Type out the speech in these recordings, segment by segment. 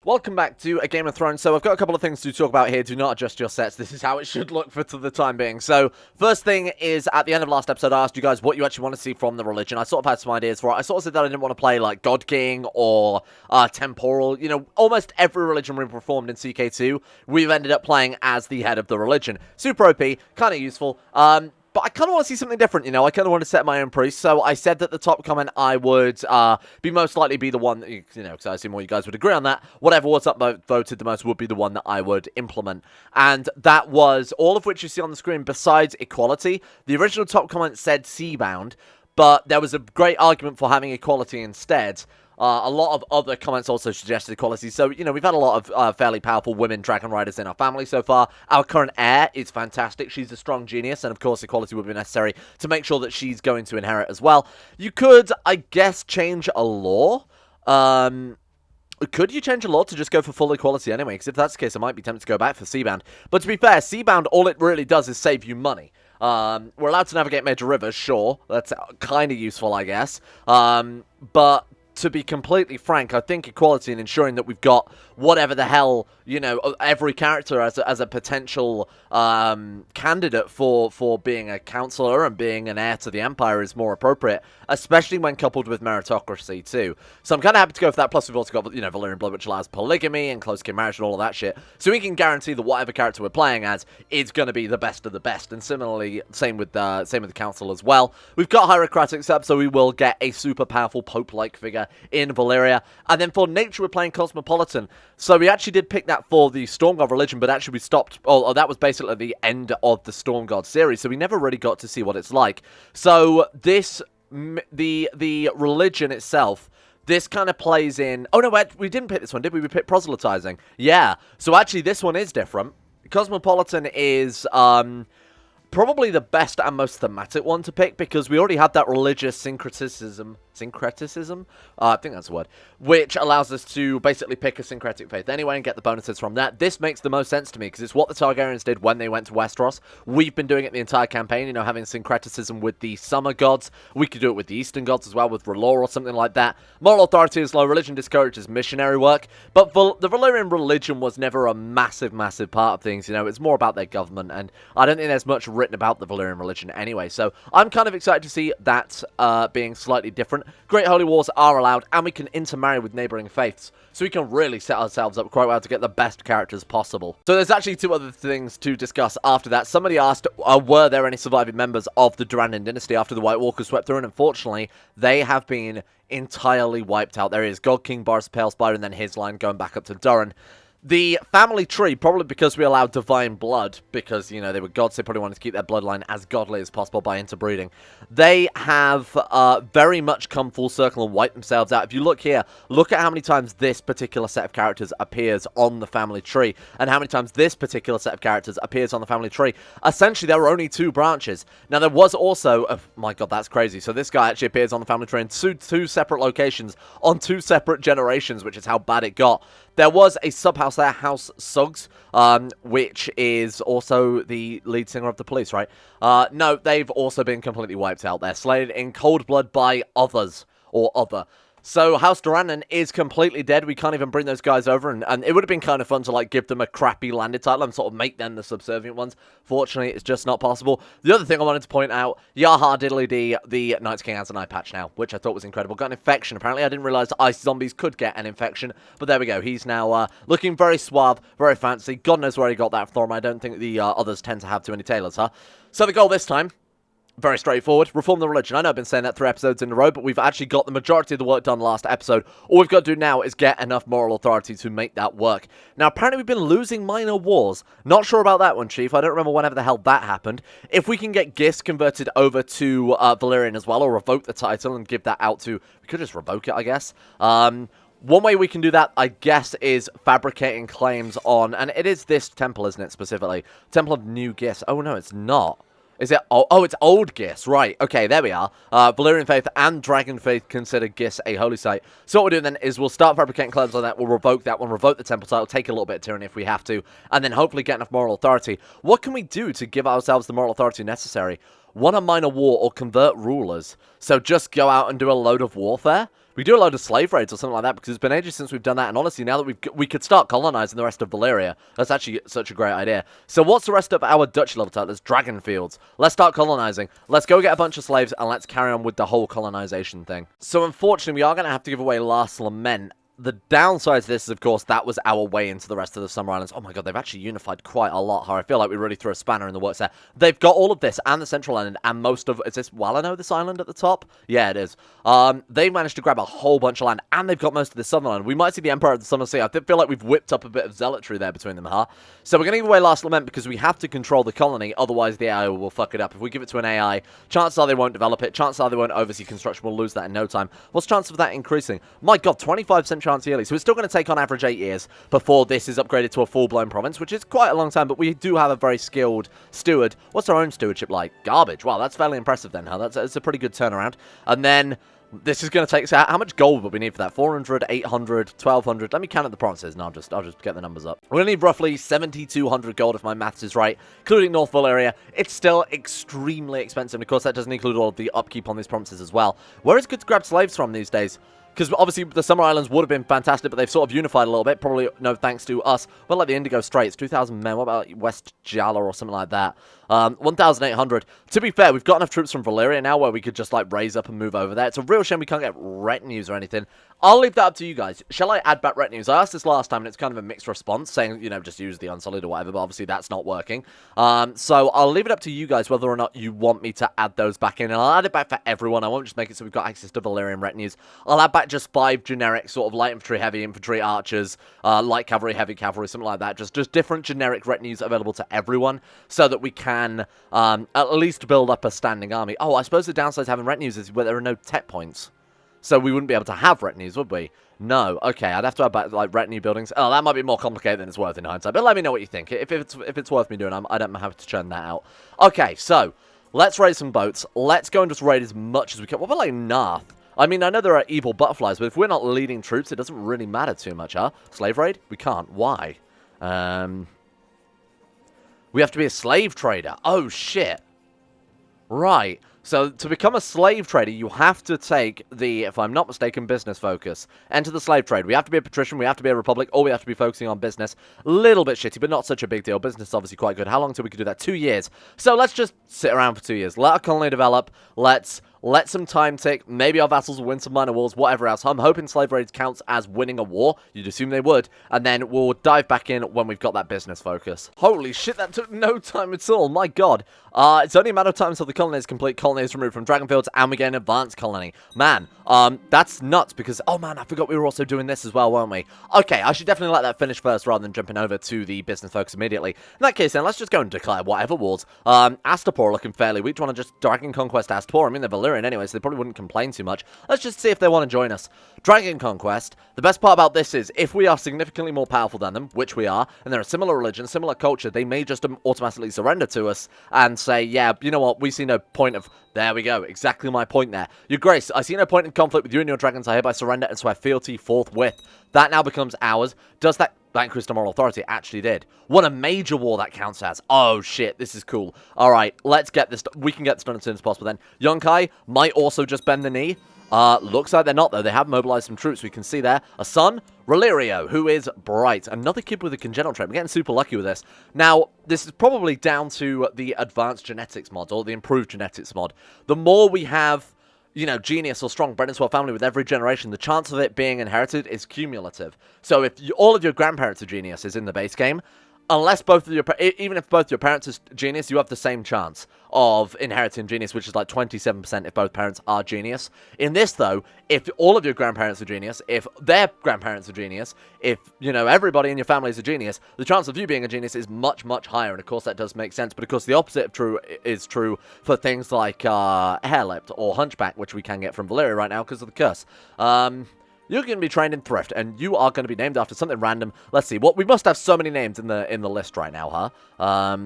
Welcome back to A Game of Thrones. So I've got a couple of things to talk about here. Do not adjust your sets. This is how it should look for the time being. So first thing is, at the end of last episode, I asked you guys what you actually want to see from the religion. I sort of had some ideas for it. I sort of said that I didn't want to play like God King or Temporal. You know, almost every religion we've performed in CK2, we've ended up playing as the head of the religion. Super OP, kind of useful. But I kind of want to see something different, you know. I kind of want to set my own priest. So I said that the top comment I would most likely be the one, that, you know, because I assume all you guys would agree on that. Whatever was voted the most would be the one that I would implement. And that was all of which you see on the screen besides equality. The original top comment said Seabound, but there was a great argument for having equality instead. A lot of other comments also suggested equality. So, you know, we've had a lot of fairly powerful women dragon riders in our family so far. Our current heir is fantastic. She's a strong genius. And, of course, equality would be necessary to make sure that she's going to inherit as well. You could, I guess, change a law. Could you change a law to just go for full equality anyway? Because if that's the case, I might be tempted to go back for Seabound. But to be fair, Seabound, all it really does is save you money. We're allowed to navigate major rivers, sure. That's kind of useful, I guess. But to be completely frank, I think equality and ensuring that we've got whatever the hell, you know, every character as a potential candidate for being a counselor and being an heir to the Empire is more appropriate, especially when coupled with meritocracy too. So I'm kind of happy to go for that. Plus we've also got, you know, Valyrian blood, which allows polygamy and close kin marriage and all of that shit. So we can guarantee that whatever character we're playing as is going to be the best of the best. And similarly, same with the council as well. We've got hierocratic setup, so we will get a super powerful pope-like figure in Valyria. And then for nature, we're playing cosmopolitan. So we actually did pick that for the Storm God religion, but actually we stopped. Oh, that was basically the end of the Storm God series, so we never really got to see what it's like. So this, the religion itself, this kind of plays in. Oh no, we didn't pick this one, did we? We picked proselytizing. Yeah. So actually, this one is different. Cosmopolitan is probably the best and most thematic one to pick, because we already had that religious syncretism, I think that's the word, which allows us to basically pick a syncretic faith anyway and get the bonuses from that. This makes the most sense to me, because it's what the Targaryens did when they went to Westeros. We've been doing it the entire campaign, you know, having syncretism with the summer gods. We could do it with the eastern gods as well, with R'hllor or something like that. Moral authority is low, religion discourages missionary work, but the Valyrian religion was never a massive part of things, you know. It's more about their government, and I don't think there's much written about the Valyrian religion anyway, so I'm kind of excited to see that being slightly different. Great Holy Wars are allowed, and we can intermarry with neighbouring faiths, so we can really set ourselves up quite well to get the best characters possible. So there's actually two other things to discuss after that. Somebody asked, were there any surviving members of the Durrandon dynasty after the White Walkers swept through, and unfortunately, they have been entirely wiped out. There is God King, Boris the Pale Spider, and then his line going back up to Durran. The family tree, probably because we allowed divine blood, because, you know, they were gods, they probably wanted to keep their bloodline as godly as possible by interbreeding. They have very much come full circle and wiped themselves out. If you look here, look at how many times this particular set of characters appears on the family tree, and how many times this particular set of characters appears on the family tree. Essentially, there were only two branches. Now, there was also, oh my god, that's crazy. So this guy actually appears on the family tree in two separate locations, on two separate generations, which is how bad it got. There was a sub-house there, House Suggs, which is also the lead singer of the police, right? No, they've also been completely wiped out. They're slain in cold blood by others, or other. So House Durrandon is completely dead. We can't even bring those guys over, and it would have been kind of fun to, like, give them a crappy landed title and sort of make them the subservient ones. Fortunately, it's just not possible. The other thing I wanted to point out, Yaha Diddly Dee, the Night's King has an eye patch now, which I thought was incredible. Got an infection, apparently. I didn't realize ice zombies could get an infection, but there we go. He's now looking very suave, very fancy. God knows where he got that from. I don't think the others tend to have too many tailors, huh? So the goal this time, very straightforward. Reform the religion. I know I've been saying that 3 episodes in a row, but we've actually got the majority of the work done last episode. All we've got to do now is get enough moral authority to make that work. Now, apparently we've been losing minor wars. Not sure about that one, Chief. I don't remember whenever the hell that happened. If we can get Gis converted over to Valyrian as well, or revoke the title and give that out to... We could just revoke it, I guess. One way we can do that, I guess, is fabricating claims on... And it is this temple, isn't it, specifically? Temple of New Gis. Oh, no, it's not. Is it? Oh, it's Old Gis. Right. Okay, there we are. Valyrian Faith and Dragon Faith consider Gis a holy site. So what we're doing then is we'll start fabricating claims on that. We'll revoke that one, revoke the temple title, take a little bit of tyranny if we have to, and then hopefully get enough moral authority. What can we do to give ourselves the moral authority necessary? Won a minor war or convert rulers. So just go out and do a load of warfare. We do a load of slave raids or something like that, because it's been ages since we've done that, and honestly, now that we could start colonizing the rest of Valyria. That's actually such a great idea. So what's the rest of our Dutch level titles? Dragon Fields. Let's start colonizing. Let's go get a bunch of slaves, and let's carry on with the whole colonization thing. So unfortunately, we are going to have to give away Last Lament. The downside to this is, of course, that was our way into the rest of the Summer Islands. Oh my god, they've actually unified quite a lot, I feel like we really threw a spanner in the works there. They've got all of this, and the Central Island, and most of... Is this Wallano, this island at the top? Yeah, it is. They managed to grab a whole bunch of land, and they've got most of the Southern Island. We might see the Empire of the Summer Sea. I feel like we've whipped up a bit of zealotry there between them, huh? So we're going to give away Last Lament, because we have to control the colony, otherwise the AI will fuck it up. If we give it to an AI, chances are they won't develop it, chances are they won't oversee construction, we'll lose that in no time. What's the chance of that increasing? My god, 25% chance yearly, so it's still going to take on average 8 years before this is upgraded to a full-blown province, which is quite a long time, but we do have a very skilled steward. What's our own stewardship like? Garbage. Wow, that's fairly impressive then, huh? That's a pretty good turnaround. And then this is going to take... So how much gold would we need for that? 400, 800, 1200. Let me count up the provinces, and I'll just get the numbers up. We're going to need roughly 7,200 gold, if my maths is right, including North Valyria. It's still extremely expensive, and of course that doesn't include all of the upkeep on these provinces as well. Where is it good to grab slaves from these days? Because obviously the Summer Islands would have been fantastic, but they've sort of unified a little bit. Probably no thanks to us. Well, like the Indigo Straits, 2,000 men. What about West Jala or something like that? 1,800. To be fair, we've got enough troops from Valyria now where we could just like raise up and move over there. It's a real shame we can't get retinues or anything. I'll leave that up to you guys. Shall I add back retinues? I asked this last time and it's kind of a mixed response saying, you know, just use the Unsullied or whatever, but obviously that's not working. So I'll leave it up to you guys whether or not you want me to add those back in, and I'll add it back for everyone. I won't just make it so we've got access to Valyrian retinues. I'll add back just 5 generic sort of light infantry, heavy infantry, archers, light cavalry, heavy cavalry, something like that. Just different generic retinues available to everyone so that we can at least build up a standing army. Oh, I suppose the downside to having retinues is where there are no tech points. So we wouldn't be able to have retinues, would we? No. Okay, I'd have to have back, like, retinue buildings. Oh, that might be more complicated than it's worth in hindsight. But let me know what you think. If it's worth me doing, I don't have to churn that out. Okay, so let's raid some boats. Let's go and just raid as much as we can. What about, like, Narth? I mean, I know there are evil butterflies, but if we're not leading troops, it doesn't really matter too much, huh? Slave raid? We can't. Why? We have to be a slave trader. Oh, shit. Right. So, to become a slave trader, you have to take the, if I'm not mistaken, business focus. Enter the slave trade. We have to be a patrician, we have to be a republic, or we have to be focusing on business. Little bit shitty, but not such a big deal. Business is obviously quite good. How long till we could do that? 2 years. So, let's just sit around for 2 years. Let our colony develop. Let's let some time tick. Maybe our vassals will win some minor wars, whatever else. I'm hoping slave raids counts as winning a war. You'd assume they would. And then we'll dive back in when we've got that business focus. Holy shit, that took no time at all. My god. It's only a matter of time until the colony is complete. Colony is removed from Dragonfields, and we get an advanced colony. Man, that's nuts because, oh man, I forgot we were also doing this as well, weren't we? Okay, I should definitely let that finish first rather than jumping over to the business focus immediately. In that case, then, let's just go and declare whatever wars. Astapor are looking fairly weak. Do you want to just Dragon Conquest Astapor? I mean, they're Valyrian anyway, so they probably wouldn't complain too much. Let's just see if they want to join us. Dragon Conquest. The best part about this is, if we are significantly more powerful than them, which we are, and they're a similar religion, similar culture, they may just automatically surrender to us and say, yeah, you know what, we see no point of... There we go, exactly my point there. Your Grace, I see no point in conflict with you and your dragons. I hereby surrender and swear fealty forthwith. That now becomes ours. Does that increase our moral authority? It actually did. What a major war that counts as. Oh shit, this is cool. Alright, let's get this... We can get this done as soon as possible then. Yonkai might also just bend the knee. Looks like they're not, though. They have mobilized some troops. We can see there. A son, Relirio, who is bright. Another kid with a congenital trait. We're getting super lucky with this. Now, this is probably down to the advanced genetics mod, or the improved genetics mod. The more we have, you know, genius or strong bred into our family with every generation, the chance of it being inherited is cumulative. So if all of your grandparents are geniuses in the base game, unless both of your, even if both your parents are genius, you have the same chance of inheriting genius, which is like 27% if both parents are genius. In this, though, if all of your grandparents are genius, if their grandparents are genius, if, you know, everybody in your family is a genius, the chance of you being a genius is much, much higher. And of course, that does make sense. But of course, the opposite is true for things like Hairlipped or Hunchback, which we can get from Valyria right now because of the curse. You're going to be trained in Thrift, and you are going to be named after something random. Let's see. We must have so many names in the list right now, huh?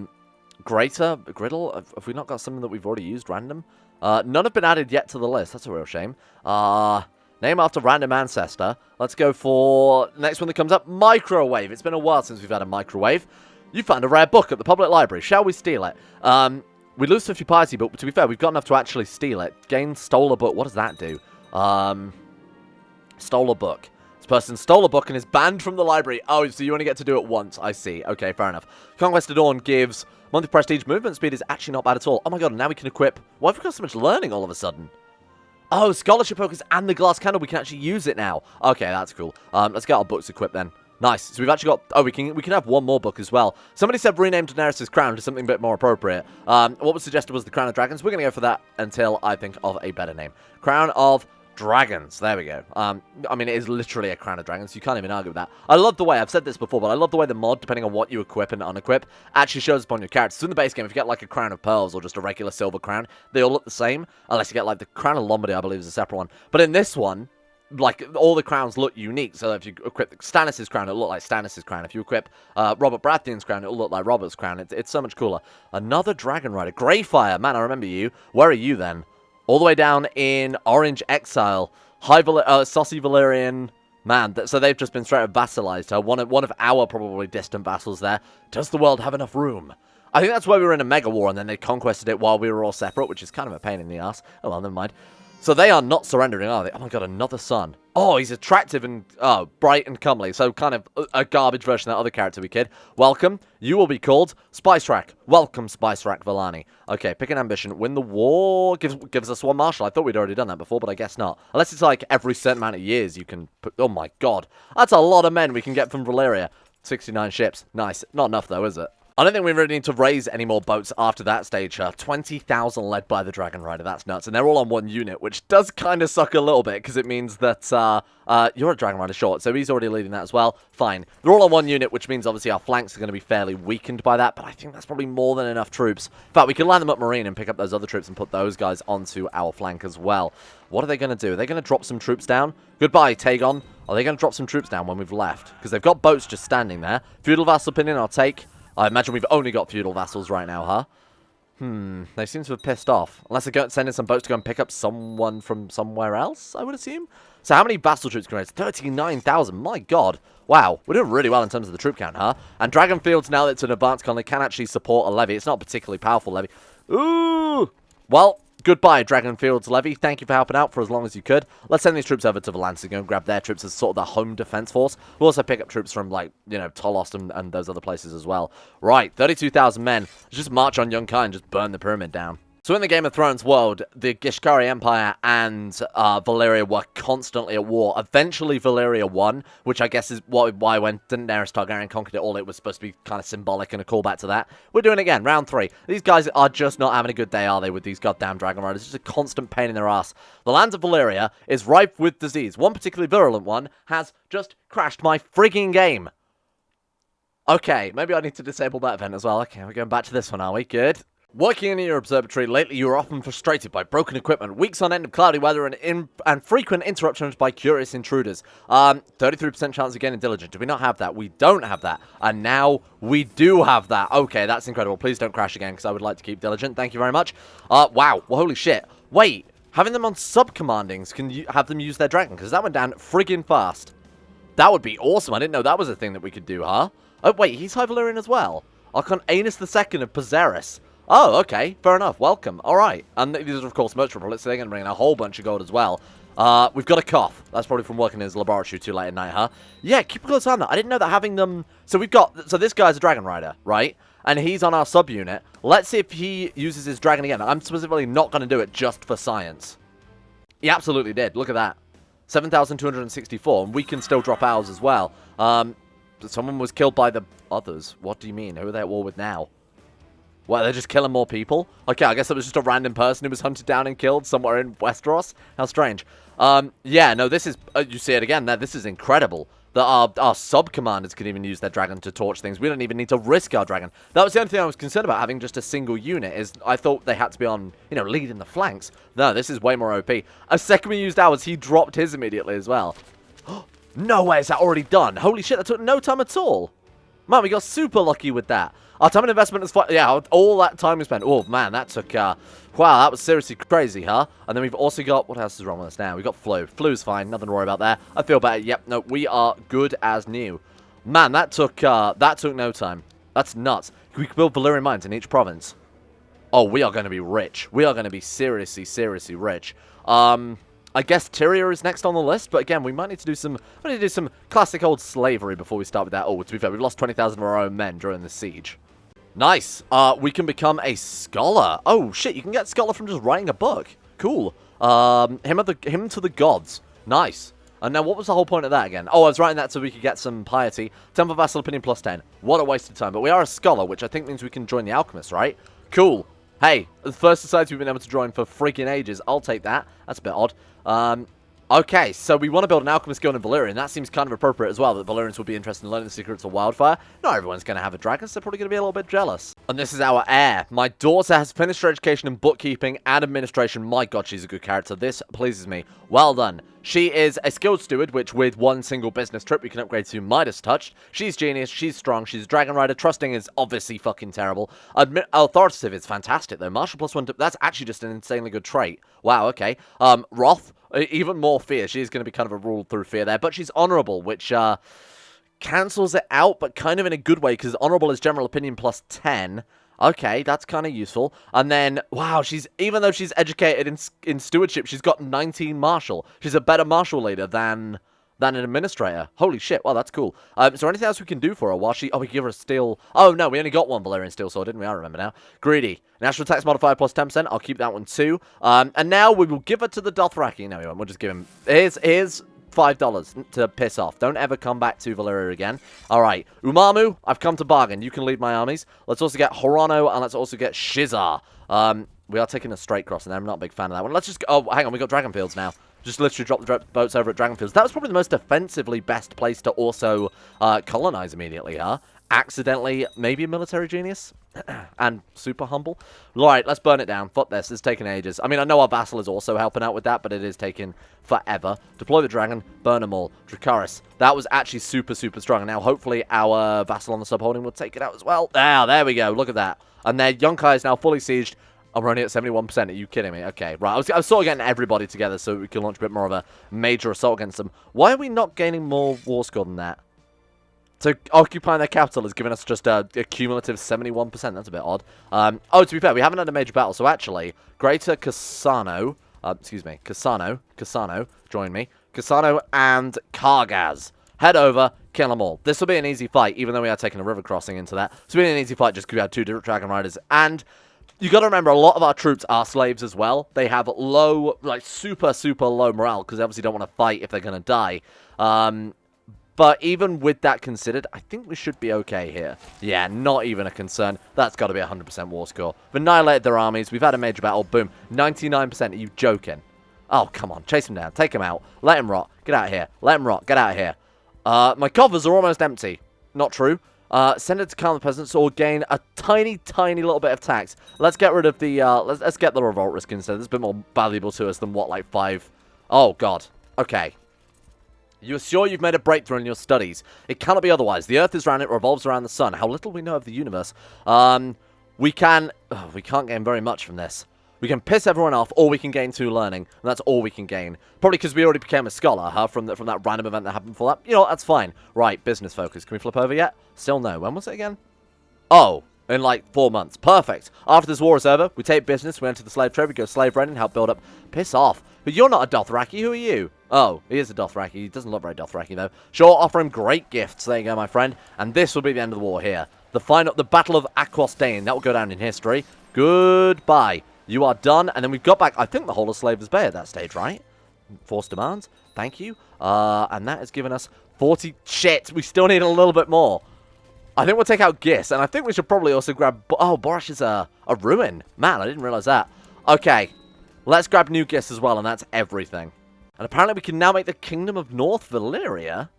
Greater, Griddle. Have we not got something that we've already used random? None have been added yet to the list. That's a real shame. Name after random ancestor. Let's go for next one that comes up. Microwave. It's been a while since we've had a microwave. You found a rare book at the public library. Shall we steal it? We lose 50 piety, but to be fair, we've got enough to actually steal it. Gain stole a book. What does that do? Stole a book. This person stole a book and is banned from the library. Oh, so you only get to do it once. I see. Okay, fair enough. Conquest of Dawn gives monthly prestige. Movement speed is actually not bad at all. Oh my god, now we can equip... Why have we got so much learning all of a sudden? Oh, scholarship focus and the glass candle. We can actually use it now. Okay, that's cool. Let's get our books equipped then. Nice. So we've actually got... Oh, we can have one more book as well. Somebody said rename Daenerys' crown to something a bit more appropriate. What was suggested was the Crown of Dragons. We're going to go for that until I think of a better name. Crown of Dragons. There we go. I mean, it is literally a Crown of Dragons. You can't even argue with that. I love the way... I've said this before, but I love the way the mod, depending on what you equip and unequip, actually shows up on your characters. So in the base game, if you get like a Crown of Pearls or just a regular silver crown, they all look the same. Unless you get like the Crown of Lombardy, I believe, is a separate one. But in this one... Like, all the crowns look unique, so if you equip Stannis' crown, it'll look like Stannis' crown. If you equip Robert Baratheon's crown, it'll look like Robert's crown. It's so much cooler. Another Dragon Rider. Greyfire. Man, I remember you. Where are you, then? All the way down in Orange Exile. Saucy Valyrian. Man, so they've just been straight up vassalized her. One of our probably distant vassals there. Does the world have enough room? I think that's why we were in a mega war, and then they conquested it while we were all separate, which is kind of a pain in the ass. Oh, well, never mind. So they are not surrendering, are they? Oh my god, another son. Oh, he's attractive and bright and comely. So kind of a garbage version of that other character we kid. Welcome. You will be called Spice Rack. Welcome, Spice Rack Valane. Okay, pick an ambition. Win the war. Gives us one marshal. I thought we'd already done that before, but I guess not. Unless it's like every certain amount of years you can put... Oh my god. That's a lot of men we can get from Valyria. 69 ships. Nice. Not enough though, is it? I don't think we really need to raise any more boats after that stage. 20,000 led by the Dragon Rider. That's nuts. And they're all on one unit, which does kind of suck a little bit, because it means that you're a Dragon Rider short, so he's already leading that as well. Fine. They're all on one unit, which means obviously our flanks are going to be fairly weakened by that, but I think that's probably more than enough troops. In fact, we can line them up Marine and pick up those other troops and put those guys onto our flank as well. What are they going to do? Are they going to drop some troops down? Goodbye, Tagon. Are they going to drop some troops down when we've left? Because they've got boats just standing there. Feudal Vassal Opinion, I'll take... I imagine we've only got feudal vassals right now, huh? They seem to have pissed off. Unless they're sending some boats to go and pick up someone from somewhere else, I would assume. So how many vassal troops can we raise? 39,000. My god. Wow. We're doing really well in terms of the troop count, huh? And Dragonfield's, now that it's an advanced colony, can actually support a levy. It's not a particularly powerful levy. Ooh! Well... Goodbye, Dragonfield's levy. Thank you for helping out for as long as you could. Let's send these troops over to Valance and go and grab their troops as sort of the home defense force. We'll also pick up troops from, like, you know, Tolost and those other places as well. Right, 32,000 men. Let's just march on Yunkai and just burn the pyramid down. So in the Game of Thrones world, the Gishkari Empire and Valyria were constantly at war. Eventually, Valyria won, which I guess is why when Daenerys Targaryen conquered it all, it was supposed to be kind of symbolic and a callback to that. We're doing it again, round 3. These guys are just not having a good day, are they, with these goddamn Dragon Riders? It's just a constant pain in their ass. The lands of Valyria is rife with disease. One particularly virulent one has just crashed my frigging game. Okay, maybe I need to disable that event as well. Okay, we're going back to this one, are we? Good. Working in your observatory, lately you are often frustrated by broken equipment, weeks on end of cloudy weather, and frequent interruptions by curious intruders. 33% chance of getting diligent. Do we not have that? We don't have that. And now we do have that. Okay, that's incredible. Please don't crash again, because I would like to keep diligent. Thank you very much. Wow. Well, holy shit. Wait. Having them on sub-commandings, can you have them use their dragon? Because that went down friggin' fast. That would be awesome. I didn't know that was a thing that we could do, huh? Oh, wait. He's High Valyrian as well. Archon Aenus II of Poseris. Oh, okay. Fair enough. Welcome. All right. And these are, of course, merchant bullets, so they're going to bring in a whole bunch of gold as well. We've got a cough. That's probably from working in his laboratory too late at night, huh? Yeah, keep a close eye on that. I didn't know that having them... So we've got... So this guy's a Dragon Rider, right? And he's on our sub-unit. Let's see if he uses his dragon again. I'm specifically not going to do it just for science. He absolutely did. Look at that. 7,264. And we can still drop ours as well. Someone was killed by the others. What do you mean? Who are they at war with now? What, they're just killing more people? Okay, I guess it was just a random person who was hunted down and killed somewhere in Westeros. How strange. Yeah, no, this is... you see it again there. This is incredible. That our sub-commanders can even use their dragon to torch things. We don't even need to risk our dragon. That was the only thing I was concerned about, having just a single unit. Is I thought they had to be on, you know, leading the flanks. No, this is way more OP. A second we used ours, he dropped his immediately as well. No way, is that already done? Holy shit, that took no time at all. Man, we got super lucky with that. Our time and investment is... Yeah, all that time we spent. Oh, man, that took... wow, that was seriously crazy, huh? And then we've also got... What else is wrong with us now? We've got flu. Flu's fine. Nothing to worry about there. I feel better. Yep, no, we are good as new. Man, that took no time. That's nuts. We can build Valyrian mines in each province. Oh, we are going to be rich. We are going to be seriously, seriously rich. I guess Tyria is next on the list, but again, we might need to do some classic old slavery before we start with that. Oh, to be fair, we've lost 20,000 of our own men during the siege. Nice. We can become a scholar. Oh, shit, you can get scholar from just writing a book. Cool. Him to the gods. Nice. And now, what was the whole point of that again? Oh, I was writing that so we could get some piety. Temple Vassal Opinion plus 10. What a waste of time. But we are a scholar, which I think means we can join the alchemists, right? Cool. Hey, the first society we've been able to join for freaking ages. I'll take that. That's a bit odd. Okay, so we want to build an alchemist guild in Valyria, and that seems kind of appropriate as well, that Valyrians would be interested in learning the secrets of wildfire. Not everyone's going to have a dragon, so they're probably going to be a little bit jealous. And this is our heir. My daughter has finished her education in bookkeeping and administration. My god, she's a good character. This pleases me. Well done. She is a skilled steward, which with one single business trip we can upgrade to Midas Touched. She's genius, she's strong, she's a dragon rider. Trusting is obviously fucking terrible. Authoritative is fantastic, though. Martial plus 1, that's actually just an insanely good trait. Wow, okay. Wrath, even more fear. She's going to be kind of a rule through fear there. But she's honorable, which cancels it out, but kind of in a good way, because honorable is general opinion plus 10. Okay, that's kind of useful. And then, wow, even though she's educated in stewardship, she's got 19 martial. She's a better martial leader than an administrator. Holy shit, wow, that's cool. Is there anything else we can do for her while we can give her a steel... Oh, no, we only got one Valyrian steel sword, didn't we? I remember now. Greedy. National tax modifier plus 10%. I'll keep that one too. And now we will give her to the Dothraki. No, we won't. We'll just give him... Here's $5 to piss off. Don't ever come back to Valyria again. Alright, Umamu, I've come to bargain. You can lead my armies. Let's also get Horano, and let's also get Shizar. We are taking a straight crossing there. I'm not a big fan of that one. Let's just... Oh, hang on, we got Dragonfields now. Just literally drop the boats over at Dragonfields. That was probably the most defensively best place to also colonize immediately, huh? Accidentally, maybe a military genius? And super humble. Alright, let's burn it down. Fuck this. It's taking ages. I mean, I know our vassal is also helping out with that, but it is taking forever. Deploy the dragon. Burn them all. Dracarys. That was actually super, super strong. And now, hopefully, our vassal on the subholding will take it out as well. Ah, there we go. Look at that. And then Yunkai is now fully sieged. I'm running at 71%. Are you kidding me? Okay, right. I was sort of getting everybody together so we can launch a bit more of a major assault against them. Why are we not gaining more war score than that? So occupying their capital has given us just a cumulative 71%. That's a bit odd. Oh, to be fair, we haven't had a major battle. So actually, Greater Cassano, Cassano, join me. Cassano and Kargaz. Head over, kill them all. This will be an easy fight, even though we are taking a river crossing into that. This will be an easy fight just because we have two dragon riders. And you got to remember, a lot of our troops are slaves as well. They have low, like super, super low morale because they obviously don't want to fight if they're going to die. But even with that considered, I think we should be okay here. Yeah, not even a concern. That's got to be 100% war score. We've annihilated their armies. We've had a major battle. Boom. 99%. Are you joking? Oh, come on. Chase him down. Take him out. Let him rot. Get out of here. Let him rot. Get out of here. My coffers are almost empty. Not true. Send it to calm the peasants or gain a tiny, tiny little bit of tax. Let's get rid of the, let's get the revolt risk instead. It's a bit more valuable to us than what, like 5... Oh, God. Okay. You are sure you've made a breakthrough in your studies. It cannot be otherwise. The earth is round, it revolves around the sun. How little we know of the universe. We can't gain very much from this. We can piss everyone off, or we can gain 2 learning, and that's all we can gain. Probably because we already became a scholar, huh, from that random event that happened before that. You know what, that's fine. Right, business focus. Can we flip over yet? Still no. When was it again? Oh, in like 4 months. Perfect. After this war is over, we take business, we enter the slave trade, we go slave raiding, help build up. Piss off. But you're not a Dothraki, who are you? Oh, he is a Dothraki. He doesn't look very Dothraki, though. Sure, offer him great gifts. There you go, my friend. And this will be the end of the war here. The Battle of Aquistion. That will go down in history. Goodbye. You are done. And then we've got back, I think, the whole of Slavers Bay at that stage, right? Force demands. Thank you. And that has given us 40... Shit, we still need a little bit more. I think we'll take out Gis. And I think we should probably also grab... Oh, Borash is a ruin. Man, I didn't realize that. Okay. Let's grab New Gis as well, and that's everything. And apparently we can now make the Kingdom of North Valyria.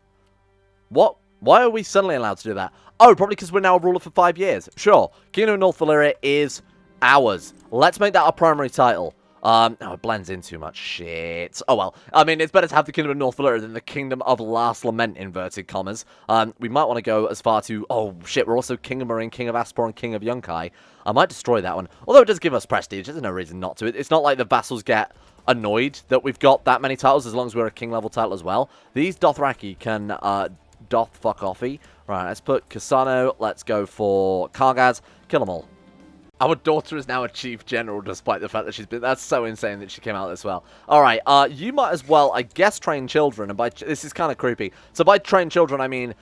What? Why are we suddenly allowed to do that? Oh, probably because we're now a ruler for 5 years. Sure. Kingdom of North Valyria is ours. Let's make that our primary title. Oh, it blends in too much. Shit. Oh, well. I mean, it's better to have the Kingdom of North Valyria than the Kingdom of Last Lament, inverted commas. We might want to go as far to... Oh, shit. We're also King of Marine, King of Aspor, and King of Yunkai. I might destroy that one. Although it does give us prestige. There's no reason not to. It's not like the vassals get annoyed that we've got that many titles as long as we're a king level title as well. These Dothraki can doth fuck offy. Right, let's put Cassano. Let's go for Kargaz. Kill them all. Our daughter is now a chief general, despite the fact that she's been... That's so insane that she came out this well. Alright, you might as well, I guess, train children. And by... This is kind of creepy. So by train children, I mean...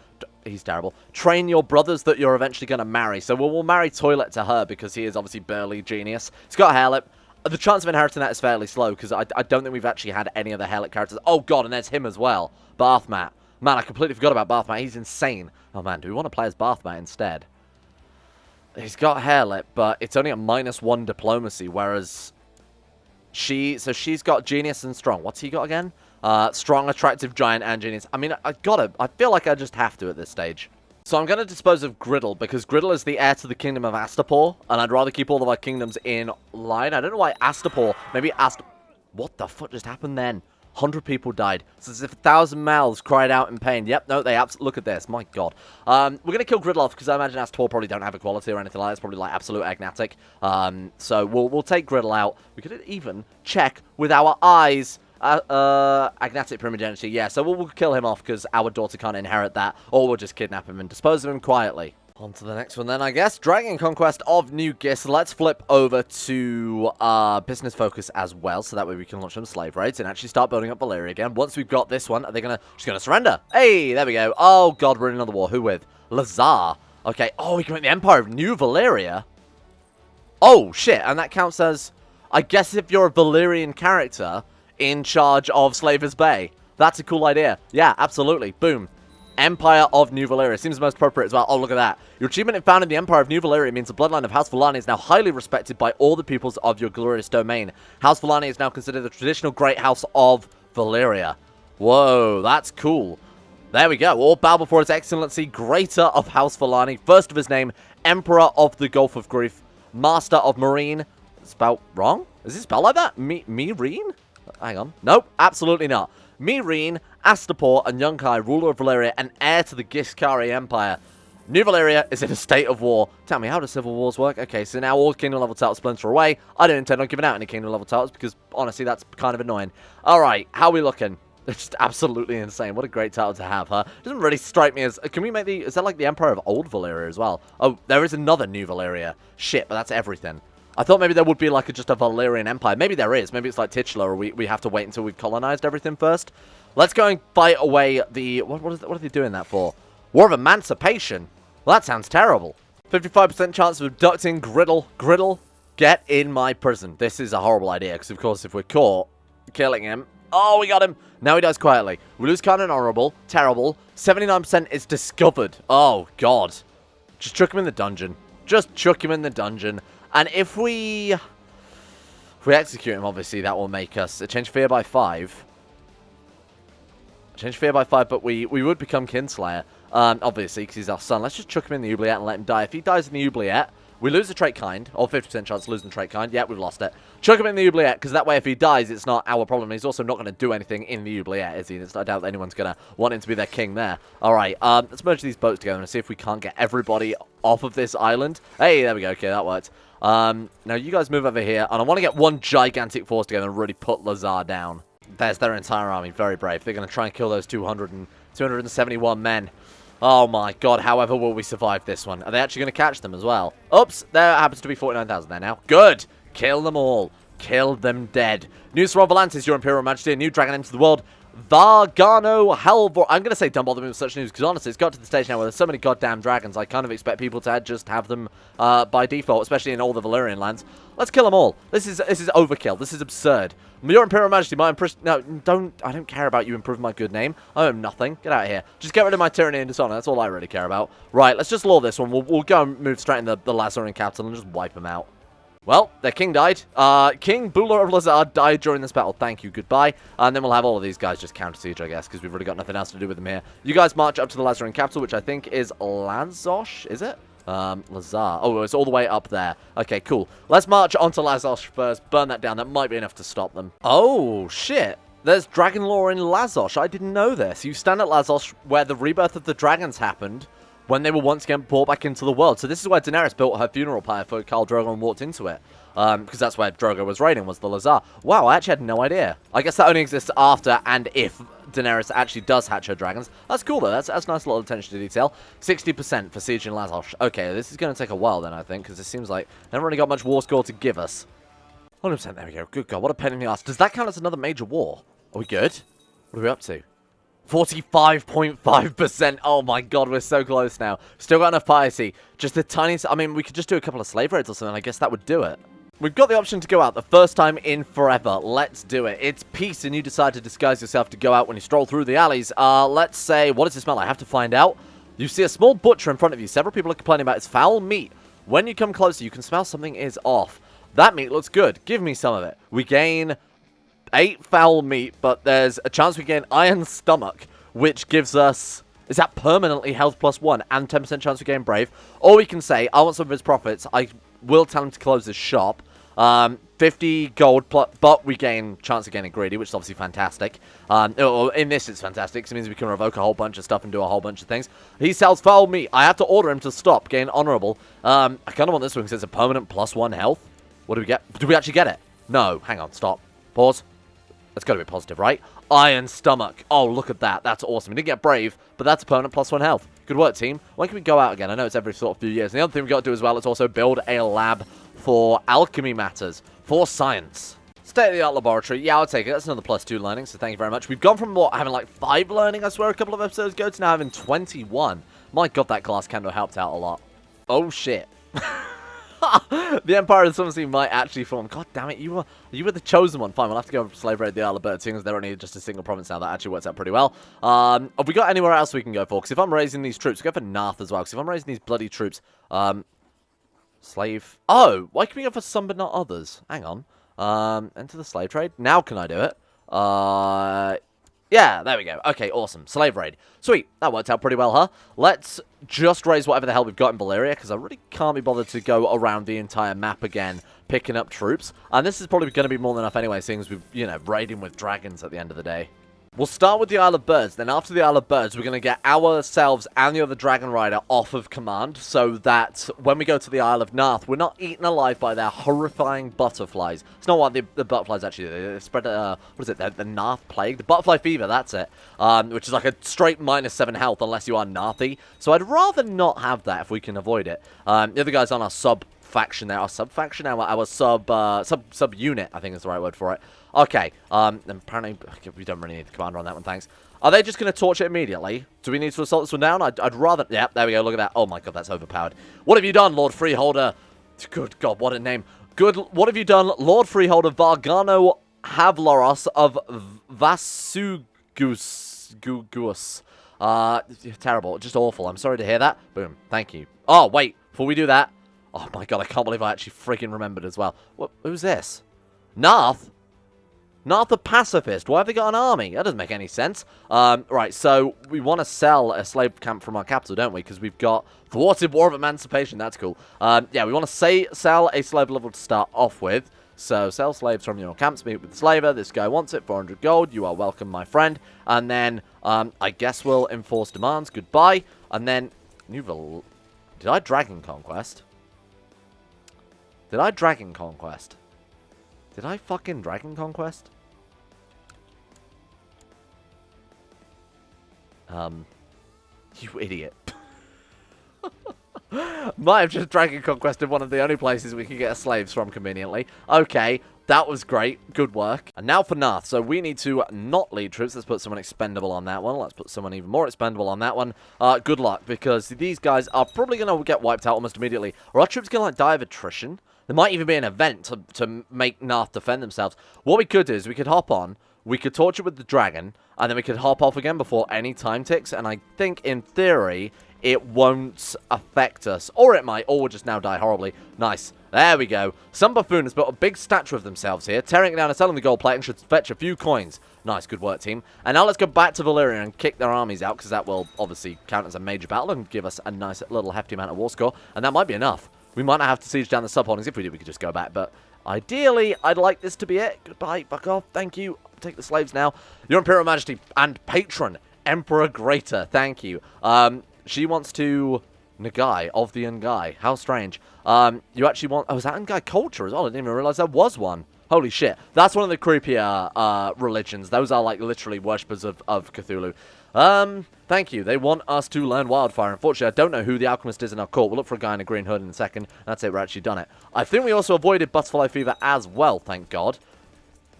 He's terrible. Train your brothers that you're eventually going to marry. So we'll marry Toilet to her, because he is obviously burly genius. He's got a hair lip. The chance of inheriting that is fairly slow, because I don't think we've actually had any other hair lip characters. Oh, God, and there's him as well. Bathmat. Man, I completely forgot about Bathmat. He's insane. Oh, man, do we want to play as Bathmat instead? He's got hair lip, but it's only a -1 diplomacy, whereas she's got genius and strong. What's he got again? Strong, attractive, giant, and genius. I mean, I feel like I just have to at this stage. So I'm going to dispose of Griddle, because Griddle is the heir to the kingdom of Astapor, and I'd rather keep all of our kingdoms in line. I don't know why Astapor, maybe what the fuck just happened then? 100 people died. It's as if 1,000 mouths cried out in pain. Yep, no, they absolutely... Look at this. My God. We're going to kill Griddle off, because I imagine Astapor probably don't have equality or anything like that. It's probably like absolute agnatic. So we'll take Griddle out. We could even check with our eyes... agnatic primogeniture. Yeah, so we'll kill him off, because our daughter can't inherit that. Or we'll just kidnap him and dispose of him quietly. On to the next one then, I guess. Dragon Conquest of New Gis. Let's flip over to business focus as well, so that way we can launch some slave raids and actually start building up Valyria again. Once we've got this one, are they just gonna surrender? Hey, there we go. Oh God, we're in another war. Who with? Lazar. Okay. Oh, we can make the Empire of New Valyria. Oh shit, and that counts as, I guess, if you're a Valyrian character in charge of Slaver's Bay. That's a cool idea. Yeah, absolutely. Boom. Empire of New Valyria. Seems most appropriate as well. Oh, look at that. Your achievement in founding the Empire of New Valyria means the bloodline of House Valane is now highly respected by all the peoples of your glorious domain. House Valane is now considered the traditional great house of Valyria. Whoa, that's cool. There we go. All bow before His Excellency, Greater of House Valane, first of his name, Emperor of the Gulf of Grief, Master of Marine. Spelled wrong? Is it spelled like that? Meereen? Hang on. Nope, absolutely not. Meereen, Astapor, and Yunkai, ruler of Valyria, and heir to the Giscari Empire. New Valyria is in a state of war. Tell me, how do civil wars work? Okay, so now all kingdom level titles splinter away. I don't intend on giving out any kingdom level titles, because honestly, that's kind of annoying. Alright, how are we looking? It's just absolutely insane. What a great title to have, huh? Doesn't really strike me as... Can we make the... Is that like the Emperor of Old Valyria as well? Oh, there is another New Valyria. Shit, but that's everything. I thought maybe there would be like just a Valyrian Empire. Maybe there is. Maybe it's like Titular, or we have to wait until we've colonized everything first. Let's go and fight away the... What are they doing that for? War of Emancipation? Well, that sounds terrible. 55% chance of abducting Griddle. Griddle, get in my prison. This is a horrible idea, because of course if we're caught killing him... Oh, we got him. Now he dies quietly. We lose kind and honorable. Terrible. 79% is discovered. Oh, God. Just chuck him in the dungeon. Just chuck him in the dungeon. And if we execute him, obviously, that will make us change fear by 5. Change fear by 5, but we would become Kinslayer. Obviously, because he's our son. Let's just chuck him in the oubliette and let him die. If he dies in the oubliette, we lose the trait kind. Or 50% chance of losing the trait kind. Yeah, we've lost it. Chuck him in the oubliette, because that way if he dies, it's not our problem. He's also not going to do anything in the oubliette, is he? I doubt that anyone's going to want him to be their king there. Alright, let's merge these boats together and see if we can't get everybody off of this island. Hey, there we go. Okay, that worked. Now you guys move over here, and I want to get one gigantic force together and really put Lazar down. There's their entire army. Very brave. They're going to try and kill those 271 men. Oh my God, however will we survive this one? Are they actually going to catch them as well? Oops, there happens to be 49,000 there now. Good! Kill them all. Kill them dead. News from Volantis, your Imperial Majesty, a new dragon into the world. Vargano Halvor. I'm going to say don't bother me with such news, because honestly, it's got to the stage now where there's so many goddamn dragons, I kind of expect people to just have them by default, especially in all the Valyrian lands. Let's kill them all. This is overkill. This is absurd. Your Imperial Majesty, no, I don't care about you improving my good name. I own nothing. Get out of here. Just get rid of my tyranny and dishonor. That's all I really care about. Right, let's just law this one. We'll go and move straight in the Lazarian capital and just wipe them out. Well, their king died. King Bula of Lazar died during this battle. Thank you, goodbye. And then we'll have all of these guys just counter siege, I guess, because we've really got nothing else to do with them here. You guys march up to the Lazarian capital, which I think is Lazosh, is it? Lazar. Oh, it's all the way up there. Okay, cool. Let's march onto Lazosh first. Burn that down. That might be enough to stop them. Oh, shit. There's dragon lore in Lazosh. I didn't know this. You stand at Lazosh where the rebirth of the dragons happened when they were once again brought back into the world. So this is where Daenerys built her funeral pyre for Khal Drogo and walked into it. Because that's where Drogo was reigning, was the Lazar. Wow, I actually had no idea. I guess that only exists after and if Daenerys actually does hatch her dragons. That's cool, though. That's nice little attention to detail. 60% for Siege and Lazosh. Okay, this is going to take a while, then, I think, because it seems like they haven't really got much war score to give us. 100%, there we go. Good God, what a pain in the ass. Does that count as another major war? Are we good? What are we up to? 45.5%. Oh my God, we're so close now. Still got enough piety. Just the tiniest... I mean, we could just do a couple of slave raids or something. I guess that would do it. We've got the option to go out the first time in forever. Let's do it. It's peace and you decide to disguise yourself to go out when you stroll through the alleys. Let's say... What does it smell like? I have to find out. You see a small butcher in front of you. Several people are complaining about its foul meat. When you come closer, you can smell something is off. That meat looks good. Give me some of it. We gain 8 foul meat, but there's a chance we gain iron stomach, which gives us... Is that permanently health +1 and 10% chance we gain brave? Or we can say, I want some of his profits. I will tell him to close his shop. 50 gold, but we gain chance of gaining greedy, which is obviously fantastic. In this, it's fantastic, because it means we can revoke a whole bunch of stuff and do a whole bunch of things. He sells foul meat. I have to order him to stop, gain honorable. I kind of want this one because it's a permanent +1 health. What do we get? Do we actually get it? No. Hang on. Stop. Pause. That's got to be positive, right? Iron stomach. Oh, look at that. That's awesome. We didn't get brave, but that's a permanent +1 health. Good work, team. When can we go out again? I know it's every sort of few years. And the other thing we've got to do as well is also build a lab for alchemy matters, for science. State-of-the-art laboratory. Yeah, I'll take it. That's another +2 learning, so thank you very much. We've gone from, what, having like 5 learning, I swear, a couple of episodes ago, to now having 21. My God, that glass candle helped out a lot. Oh, shit. The Empire of the Summer Sea might actually form. God damn it, you were the chosen one. Fine, we'll have to go for slave raid the Isle of Birds, seeing as they're only just a single province now. That actually works out pretty well. Have we got anywhere else we can go for? Because if I'm raising these troops, go for Narth as well. Because if I'm raising these bloody troops, slave. Oh, why can we go for some but not others? Hang on. Enter the slave trade. Now can I do it? Yeah, there we go. Okay, awesome. Slave raid. Sweet. That worked out pretty well, huh? Let's just raise whatever the hell we've got in Valyria, because I really can't be bothered to go around the entire map again, picking up troops. And this is probably going to be more than enough anyway, seeing as we've, raiding with dragons at the end of the day. We'll start with the Isle of Birds. Then after the Isle of Birds, we're going to get ourselves and the other Dragon Rider off of command, so that when we go to the Isle of Narth, we're not eaten alive by their horrifying butterflies. It's not what the butterflies actually do. They spread, what is it, the Narth Plague? The Butterfly Fever, that's it. Which is like a straight -7 health unless you are Narthy. So I'd rather not have that if we can avoid it. The other guys on our sub-faction there, our sub-unit, I think is the right word for it. Okay, apparently we don't really need the commander on that one, thanks. Are they just going to torch it immediately? Do we need to assault this one down? I'd rather... Yeah, there we go, look at that. Oh my God, that's overpowered. What have you done, Lord Freeholder? Good God, what a name. What have you done, Lord Freeholder Vargano Havloros of Vasugus? Terrible, just awful. I'm sorry to hear that. Boom, thank you. Oh, wait, before we do that... Oh my God, I can't believe I actually freaking remembered as well. Who's this? Narth? Narth the pacifist. Why have they got an army? That doesn't make any sense. Right, so we want to sell a slave camp from our capital, don't we? Because we've got thwarted war of emancipation. That's cool. Yeah, we want to sell a slave level to start off with. So sell slaves from your camps. Meet with the slaver. This guy wants it. 400 gold. You are welcome, my friend. And then I guess we'll enforce demands. Goodbye. And then did I Dragon Conquest? Did I Dragon Conquest? Did I fucking Dragon Conquest? You idiot. Might have just Dragon Conquested one of the only places we can get slaves from conveniently. Okay, that was great. Good work. And now for Narth. So we need to not lead troops. Let's put someone expendable on that one. Let's put someone even more expendable on that one. Good luck, because these guys are probably going to get wiped out almost immediately. Or our troops going to like die of attrition? There might even be an event to make Narth defend themselves. What we could do is we could hop on, we could torture with the dragon, and then we could hop off again before any time ticks. And I think, in theory, it won't affect us. Or it might, or we'll just now die horribly. Nice. There we go. Some buffoon has built a big statue of themselves here, tearing it down and selling the gold plate, and should fetch a few coins. Nice, good work, team. And now let's go back to Valyria and kick their armies out, because that will obviously count as a major battle and give us a nice little hefty amount of war score. And that might be enough. We might not have to siege down the sub-holdings. If we do, we could just go back. But ideally, I'd like this to be it. Goodbye. Fuck off. Thank you. I'll take the slaves now. Your Imperial Majesty and patron, Emperor Greater. Thank you. She wants to... Nagai of the Ngai. How strange. You actually want... Oh, is that Ngai culture as well? I didn't even realize there was one. Holy shit. That's one of the creepier religions. Those are, like, literally worshippers of Cthulhu. Thank you. They want us to learn Wildfire. Unfortunately, I don't know who the alchemist is in our court. We'll look for a guy in a green hood in a second. That's it. We're actually done it. I think we also avoided butterfly fever as well, thank God.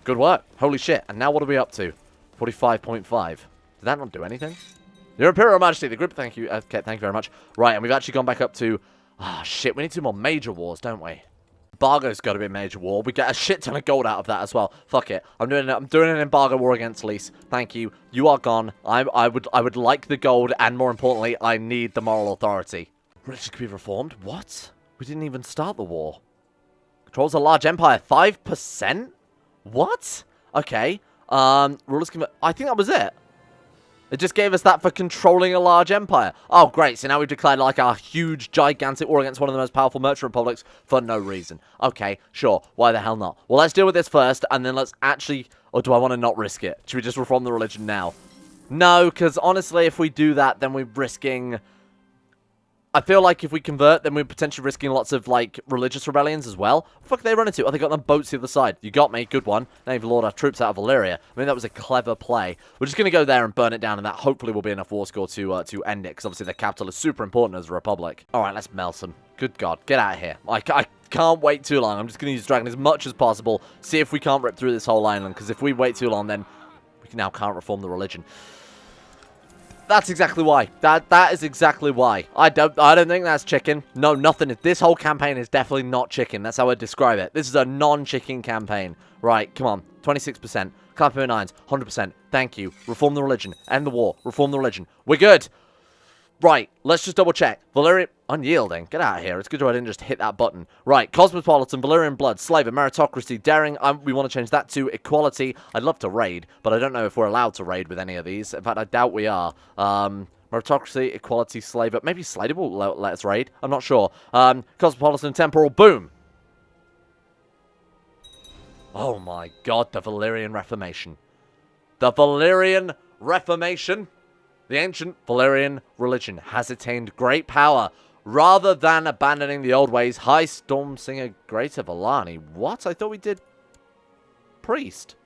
Good work. Holy shit. And now what are we up to? 45.5. Did that not do anything? Your Imperial Majesty, the group, thank you. Okay, thank you very much. Right, and we've actually gone back up to... Ah, shit, we need two more major wars, don't we? Embargo's got to be a major war. We get a shit ton of gold out of that as well. Fuck it. I'm doing an embargo war against Lys. Thank you. You are gone. I would like the gold, and more importantly, I need the moral authority. Religion could be reformed? What? We didn't even start the war. Controls a large empire. 5%? What? Okay. Rulers can... I think that was it. It just gave us that for controlling a large empire. Oh, great. So now we've declared, like, our huge, gigantic war against one of the most powerful merchant republics for no reason. Okay, sure. Why the hell not? Well, let's deal with this first, and then let's actually... Or do I want to not risk it? Should we just reform the religion now? No, because honestly, if we do that, then we're risking... I feel like if we convert, then we're potentially risking lots of, like, religious rebellions as well. What the fuck are they running to? Oh, they got them boats to the other side. You got me. Good one. Now you've lured our troops out of Valyria. I mean, that was a clever play. We're just going to go there and burn it down, and that hopefully will be enough war score to end it, because obviously the capital is super important as a republic. All right, let's melt them. Good God. Get out of here. I can't wait too long. I'm just going to use Dragon as much as possible. See if we can't rip through this whole island, because if we wait too long, then we now can't reform the religion. That's exactly why. That is exactly why. I don't think that's chicken. No, nothing. This whole campaign is definitely not chicken. That's how I describe it. This is a non-chicken campaign. Right, come on. 26%. Clap of 9s. 100%. Thank you. Reform the religion. End the war. Reform the religion. We're good. Right, let's just double check. Valyria, unyielding. Get out of here. It's good I didn't just hit that button. Right, cosmopolitan, Valyrian blood, slaver, meritocracy, daring. We want to change that to equality. I'd love to raid, but I don't know if we're allowed to raid with any of these. In fact, I doubt we are. Meritocracy, equality, slaver. Maybe Slater will let us raid. I'm not sure. Cosmopolitan, temporal, boom. Oh my God, the Valyrian Reformation. The Valyrian Reformation. The ancient Valyrian religion has attained great power. Rather than abandoning the old ways, High Storm Singer Greater Valane. What? I thought we did priest.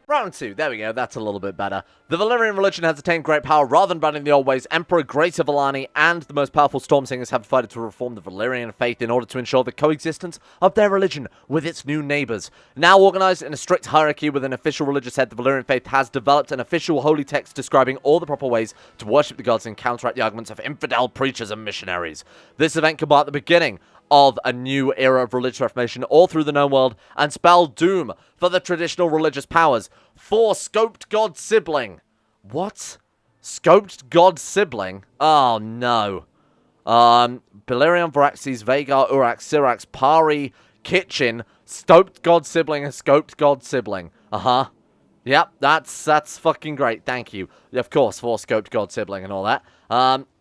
Round 2. There we go. That's a little bit better. The Valyrian religion has attained great power. Rather than abandoning the old ways, Emperor Greater Valane and the most powerful Storm Singers have decided to reform the Valyrian faith in order to ensure the coexistence of their religion with its new neighbors. Now organized in a strict hierarchy with an official religious head, the Valyrian faith has developed an official holy text describing all the proper ways to worship the gods and counteract the arguments of infidel preachers and missionaries. This event can mark the beginning of a new era of religious reformation all through the known world and spell doom for the traditional religious powers. For Scoped God Sibling. What? Scoped God Sibling? Oh, no. Belerion, Varaxes, Vagar, Urax, Syrax, Pari, Kitchen, Scoped God Sibling, and Scoped God Sibling. Uh-huh. Yep, that's fucking great. Thank you. Of course, for Scoped God Sibling and all that.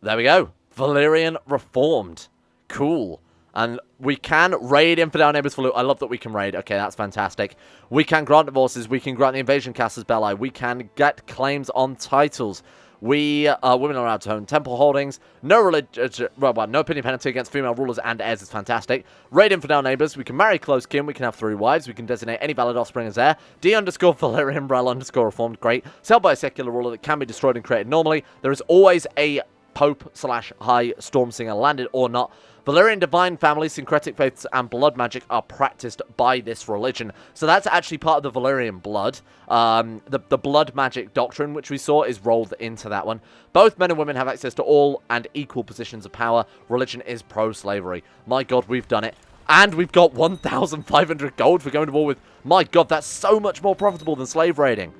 There we go. Valyrian Reformed. Cool. And we can raid infidel neighbors for loot. I love that we can raid. Okay, that's fantastic. We can grant divorces. We can grant the invasion casters belli. We can get claims on titles. Women are allowed to own temple holdings. No no opinion penalty against female rulers and heirs is fantastic. Raid infidel neighbors. We can marry close kin. We can have 3 wives. We can designate any valid offspring as heir. D_Valyrian Rel _reformed. Great. Sell by a secular ruler that can be destroyed and created normally. There is always a Pope/High Stormsinger landed or not. Valyrian divine families, syncretic faiths, and blood magic are practiced by this religion. So that's actually part of the Valyrian blood. The blood magic doctrine, which we saw, is rolled into that one. Both men and women have access to all and equal positions of power. Religion is pro-slavery. My God, we've done it. And we've got 1,500 gold for going to war with... My God, that's so much more profitable than slave raiding.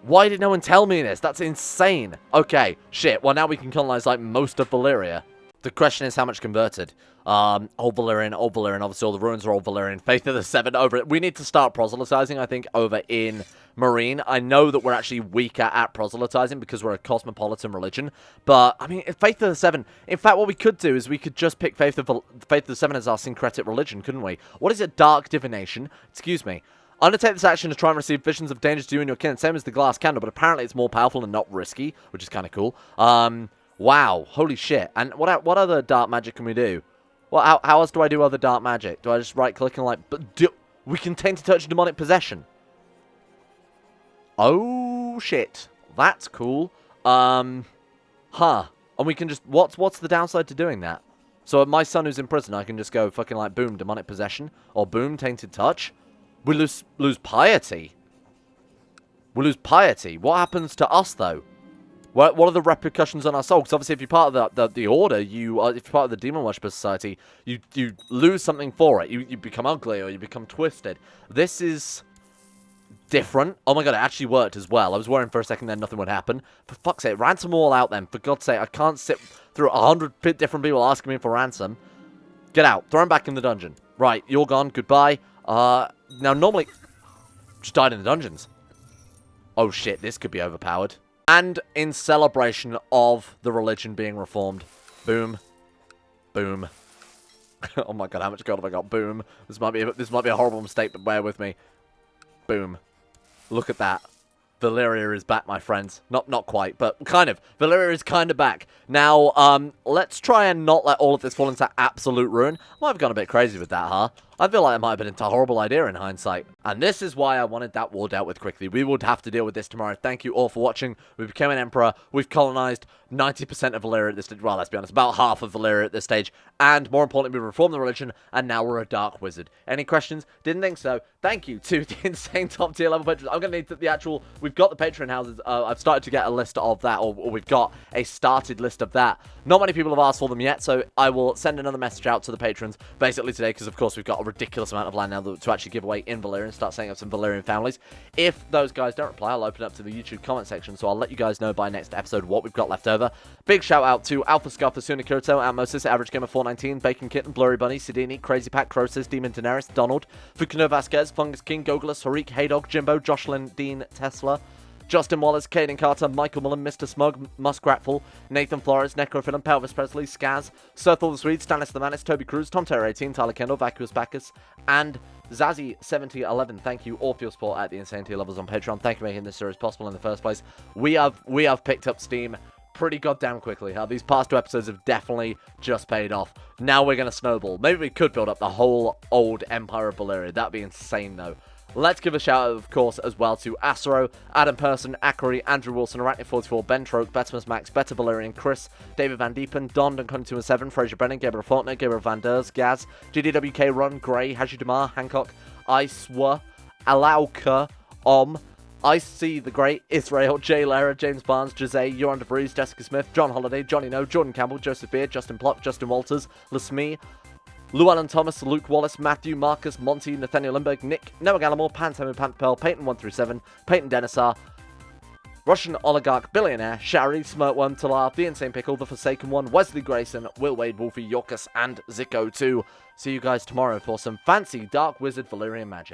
Why did no one tell me this? That's insane. Okay, shit. Well, now we can colonize, like, most of Valyria. The question is how much converted. Old Valyrian, obviously all the ruins are old Valyrian. Faith of the Seven over it. We need to start proselytizing, I think, over in Marine. I know that we're actually weaker at proselytizing because we're a cosmopolitan religion. But, I mean, Faith of the Seven... In fact, what we could do is we could just pick Faith of the Seven as our syncretic religion, couldn't we? What is it? Dark divination? Excuse me. Undertake this action to try and receive visions of dangers to you and your kin. Same as the glass candle, but apparently it's more powerful and not risky, which is kind of cool. Wow, holy shit. And what other dark magic can we do? Well, how else do I do other dark magic? Do I just right-click and like... We can tainted touch demonic possession. Oh, shit. That's cool. Huh. And we can just... What's the downside to doing that? So my son who's in prison, I can just go fucking like, boom, demonic possession. Or boom, tainted touch. We lose piety. We lose piety. What happens to us, though? What are the repercussions on our soul? Because obviously if you're part of the Order, if you're part of the Demon Worshipper Society, you lose something for it. You become ugly or you become twisted. This is different. Oh my god, it actually worked as well. I was worrying for a second then nothing would happen. For fuck's sake, ransom all out then. For God's sake, I can't sit through 100 different people asking me for ransom. Get out. Throw him back in the dungeon. Right, you're gone. Goodbye. Now normally... Just died in the dungeons. Oh shit, this could be overpowered. And in celebration of the religion being reformed. Boom. Boom. Oh my god, how much gold have I got? Boom. This might be a horrible mistake, but bear with me. Boom. Look at that. Valyria is back, my friends. Not quite, but kind of. Valyria is kind of back. Now, let's try and not let all of this fall into absolute ruin. I might have gone a bit crazy with that, huh? I feel like it might have been a horrible idea in hindsight. And this is why I wanted that war dealt with quickly. We would have to deal with this tomorrow. Thank you all for watching. We became an emperor. We've colonized 90% of Valyria at this stage. Well, let's be honest, about half of Valyria at this stage. And more importantly, we reformed the religion, and now we're a dark wizard. Any questions? Didn't think so. Thank you to the insane top tier level patrons. I'm going to need the actual... We've got the Patreon houses. I've started to get a list of that, or we've got a started list of that. Not many people have asked for them yet, so I will send another message out to the patrons basically today, because of course we've got a ridiculous amount of land now to actually give away in Valyria and start setting up some Valyrian families. If those guys don't reply, I'll open up to the YouTube comment section, so I'll let you guys know by next episode what we've got left over. Big shout out to Alpha Scarf, Asuna Kirito, Atmosis, Average Gamer 419, Bacon Kitten, Blurry Bunny, Sidini, Crazy Pack, Crosis, Demon Daenerys, Donald, Fukino Vasquez, Fungus King, Gogolus, Harik, Haydog, Jimbo, Jocelyn, Dean, Tesla, Justin Wallace, Caden Carter, Michael Mullen, Mr. Smug, Muskratful, Nathan Flores, Necrophilim, Pelvis Presley, Skaz, Serthal the Swede, Stannis the Manis, Toby Cruz, Tom Terror 18, Tyler Kendall, Vacuous Bacchus, and Zazzy7011. Thank you all for your support at the insane tier levels on Patreon. Thank you for making this series possible in the first place. We have picked up steam pretty goddamn quickly. These past 2 episodes have definitely just paid off. Now we're going to snowball. Maybe we could build up the whole old Empire of Valyria. That'd be insane though. Let's give a shout out, of course, as well to Asro, Adam Person, Akari, Andrew Wilson, Arachne44, Ben Troke, Betimus Max, Better Valerian, Chris, David Van Diepen, Don, Duncan217, Fraser Brennan, Gabriel Fortner, Gabriel Van Ders, Gaz, GDWK, Ron, Gray, Haji Damar, Hancock, Iswa, Alauka, Ice C the Great, Israel, Jay Lara, James Barnes, Jose, You're Under Breeze, Jessica Smith, John Holiday, Johnny No, Jordan Campbell, Joseph Beard, Justin Plop, Justin Walters, Lasme, Llewellyn Thomas, Luke Wallace, Matthew, Marcus, Monty, Nathaniel Lindbergh, Nick, Noah Gallimore, Panther Pearl, Peyton137, Peyton Denisar, Russian Oligarch Billionaire, Shari, Smirtworm, Talar, The Insane Pickle, The Forsaken One, Wesley Grayson, Will Wade, Wolfie, Yorkus, and Zico2. See you guys tomorrow for some fancy Dark Wizard Valyrian magic.